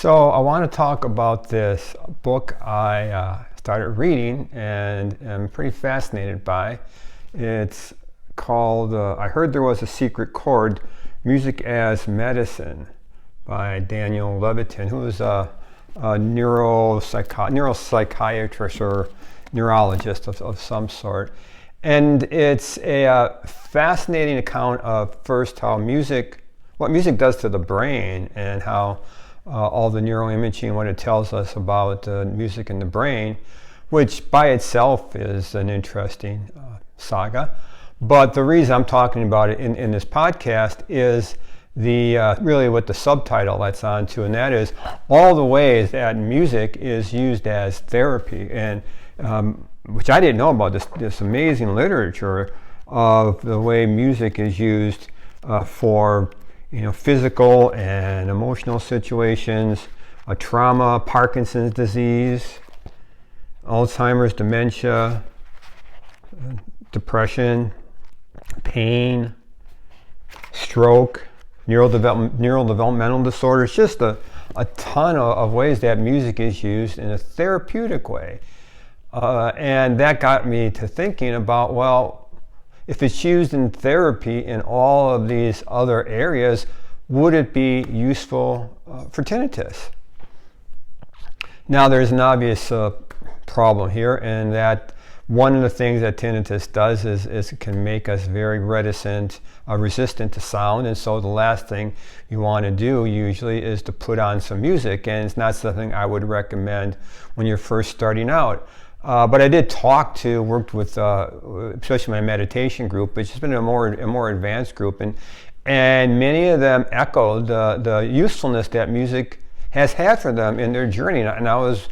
So I want to talk about this book I started reading and am pretty fascinated by. It's called I Heard There Was a Secret Chord, Music as Medicine by Daniel Levitin, who is a neuropsychiatrist or neurologist of some sort. And it's a fascinating account of first what music does to the brain and how all the neuroimaging, what it tells us about music in the brain, which by itself is an interesting saga. But the reason I'm talking about it in this podcast is really what the subtitle that's on to, and that is all the ways that music is used as therapy, and which I didn't know about, this amazing literature of the way music is used for physical and emotional situations, trauma, Parkinson's disease, Alzheimer's, dementia, depression, pain, stroke, neurodevelopmental disorders, just a ton of ways that music is used in a therapeutic way. And that got me to thinking about, well, if it's used in therapy in all of these other areas, would it be useful for tinnitus? Now, there's an obvious problem here, and that one of the things that tinnitus does is it can make us very resistant to sound, and so the last thing you want to do usually is to put on some music, and it's not something I would recommend when you're first starting out. But I did worked with, especially my meditation group, which has been a more advanced group, and many of them echoed the usefulness that music has had for them in their journey, and I was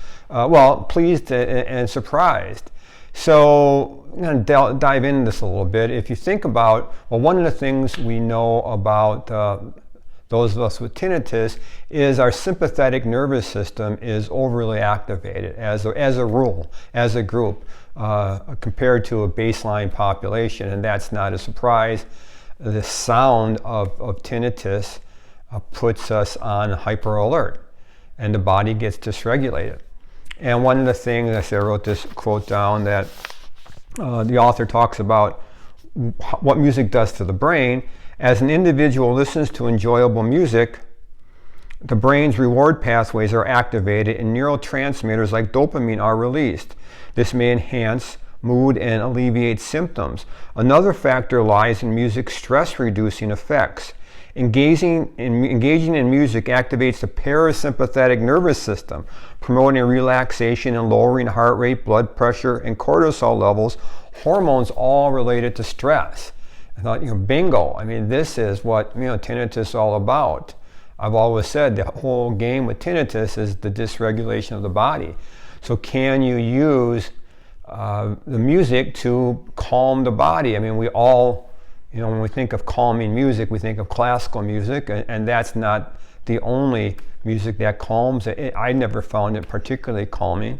pleased and surprised. So I'm going to dive into this a little bit. If you think about, one of the things we know about those of us with tinnitus is our sympathetic nervous system is overly activated as a rule, as a group, compared to a baseline population, and that's not a surprise. The sound of tinnitus puts us on hyper alert, and the body gets dysregulated. And one of the things, I wrote this quote down, that the author talks about what music does to the brain. As an individual listens to enjoyable music, the brain's reward pathways are activated and neurotransmitters like dopamine are released. This may enhance mood and alleviate symptoms. Another factor lies in music's stress-reducing effects. Engaging in music activates the parasympathetic nervous system, promoting relaxation and lowering heart rate, blood pressure, and cortisol levels, hormones all related to stress. I thought, bingo. I mean, this is what tinnitus is all about. I've always said the whole game with tinnitus is the dysregulation of the body. So can you use the music to calm the body? I mean, we all, when we think of calming music, we think of classical music, and that's not the only music that calms. I never found it particularly calming.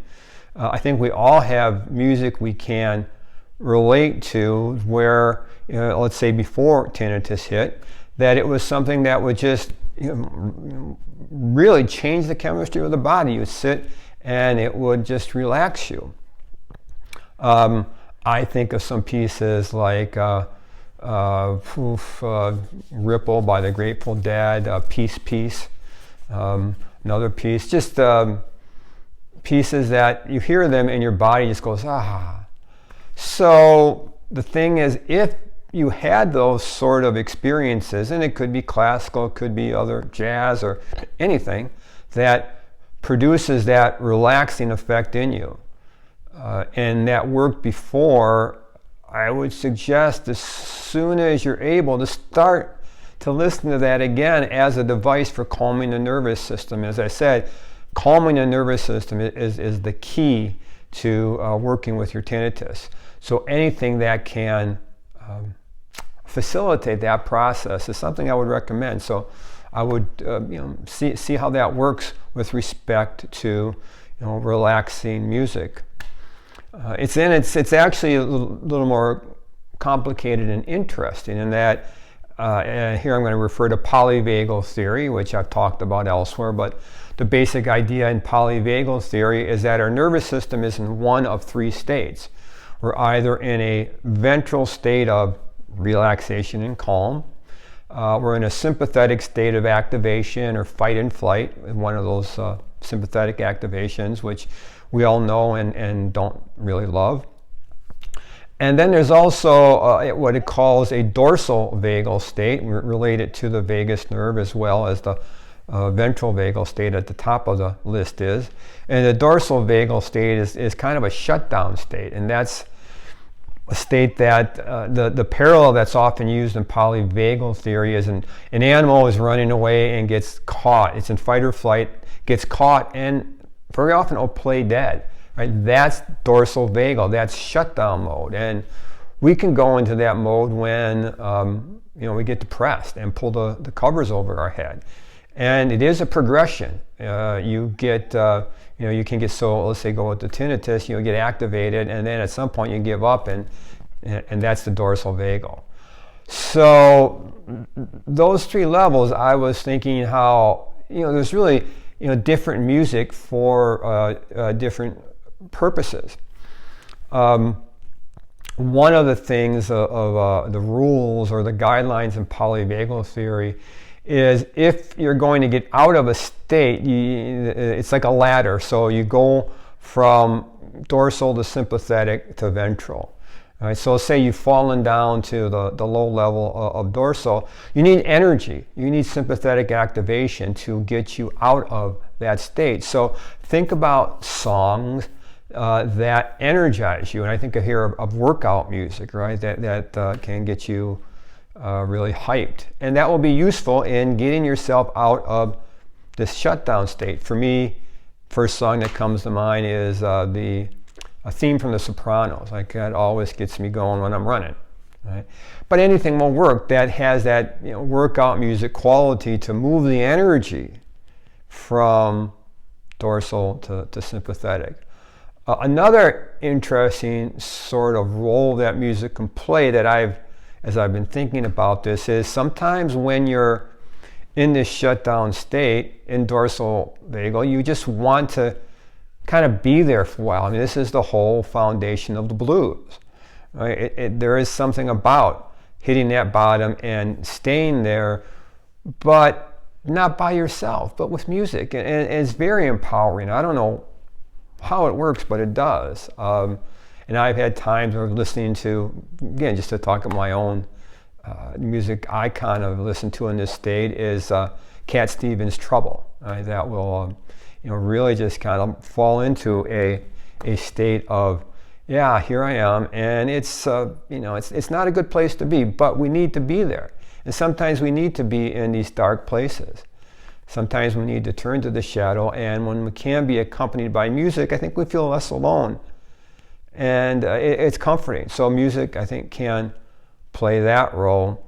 I think we all have music we can relate to where, let's say before tinnitus hit, that it was something that would just really change the chemistry of the body. You would sit and it would just relax you. I think of some pieces like Ripple by the Grateful Dead, Peace, another piece, just pieces that you hear them and your body just goes, ah. So the thing is, if you had those sort of experiences, and it could be classical, it could be other jazz or anything that produces that relaxing effect in you, and that worked before, I would suggest as soon as you're able to start to listen to that again as a device for calming the nervous system. As I said, calming the nervous system is the key to working with your tinnitus. So anything that can facilitate that process is something I would recommend. So I would see how that works with respect to relaxing music. It's actually a little more complicated and interesting in that and here I'm going to refer to polyvagal theory, which I've talked about elsewhere, but the basic idea in polyvagal theory is that our nervous system is in one of three states. We're either in a ventral state of relaxation and calm, we're in a sympathetic state of activation or fight and flight, one of those sympathetic activations, which we all know and don't really love. And then there's also what it calls a dorsal vagal state, related to the vagus nerve as well as the ventral vagal state at the top of the list is. And the dorsal vagal state is kind of a shutdown state, and that's a state that the parallel that's often used in polyvagal theory is an animal is running away and gets caught. It's in fight or flight, gets caught, and very often will play dead. Right? That's dorsal vagal. That's shutdown mode, and we can go into that mode when we get depressed and pull the covers over our head. And it is a progression. You get, you can get so, let's say, go with the tinnitus, you get activated, and then at some point you give up, and that's the dorsal vagal. So those three levels, I was thinking how, there's really, different music for different purposes. One of the things of the rules or the guidelines in polyvagal theory is if you're going to get out of a state, it's like a ladder. So you go from dorsal to sympathetic to ventral. All right, so say you've fallen down to the low level of dorsal, you need energy. You need sympathetic activation to get you out of that state. So think about songs that energize you. And I think here of workout music, right, that can get you really hyped. And that will be useful in getting yourself out of this shutdown state. For me, first song that comes to mind is a theme from The Sopranos. Like that always gets me going when I'm running. Right? But anything will work that has that workout music quality to move the energy from dorsal to sympathetic. Another interesting sort of role that music can play that as I've been thinking about this is sometimes when you're in this shutdown state in dorsal vagal, you just want to kind of be there for a while. I mean, this is the whole foundation of the blues. Right? There is something about hitting that bottom and staying there, but not by yourself, but with music. And it's very empowering. I don't know how it works, but it does. And I've had times of listening to, again, just to talk about my own music icon I've listened to in this state is Cat Stevens' Trouble. Right? That will really just kind of fall into a state of, yeah, here I am, and it's not a good place to be, but we need to be there. And sometimes we need to be in these dark places. Sometimes we need to turn to the shadow, and when we can be accompanied by music, I think we feel less alone. And it's comforting. So music, I think, can play that role.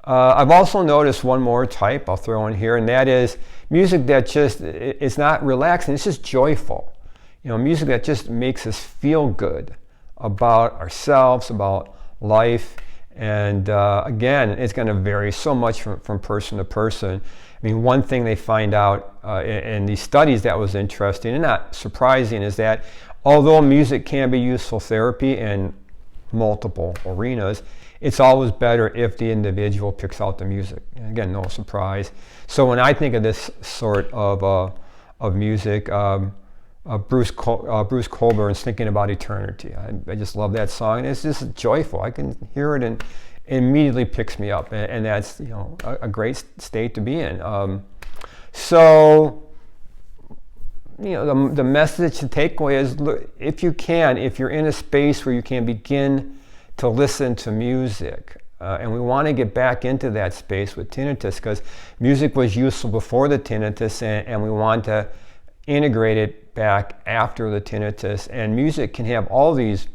I've also noticed one more type I'll throw in here, and that is music that just, it's not relaxing, it's just joyful. Music that just makes us feel good about ourselves, about life. And again, it's going to vary so much from person to person. I mean, one thing they find out in these studies that was interesting and not surprising is that although music can be useful therapy in multiple arenas, it's always better if the individual picks out the music. And again, no surprise. So when I think of this sort of music, Bruce Cockburn's Thinking About Eternity. I just love that song, and it's just joyful. I can hear it and it immediately picks me up, and that's a great state to be in. So the message to take away is, look, if you're in a space where you can begin to listen to music, and we want to get back into that space with tinnitus because music was useful before the tinnitus, and we want to integrate it back after the tinnitus. And music can have all these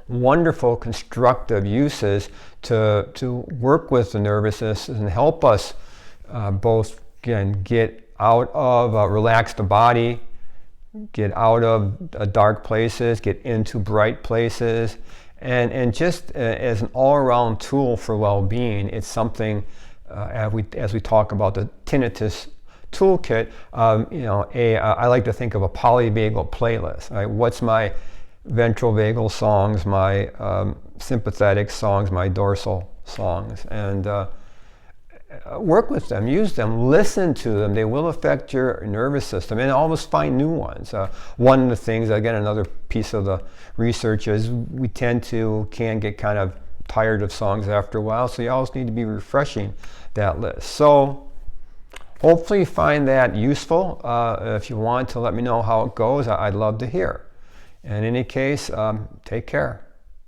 wonderful constructive uses to work with the nervous system and help us both, again, get out of relax the body, get out of dark places, get into bright places, And just as an all-around tool for well-being, it's something as we talk about the tinnitus toolkit. I like to think of a polyvagal playlist. Right? What's my ventral vagal songs, my sympathetic songs, my dorsal songs, and work with them, use them, listen to them. They will affect your nervous system, and always find new ones. One of the things, again, another piece of the research is we can get kind of tired of songs after a while, so you always need to be refreshing that list. So hopefully you find that useful. If you want to let me know how it goes, I'd love to hear. In any case, take care.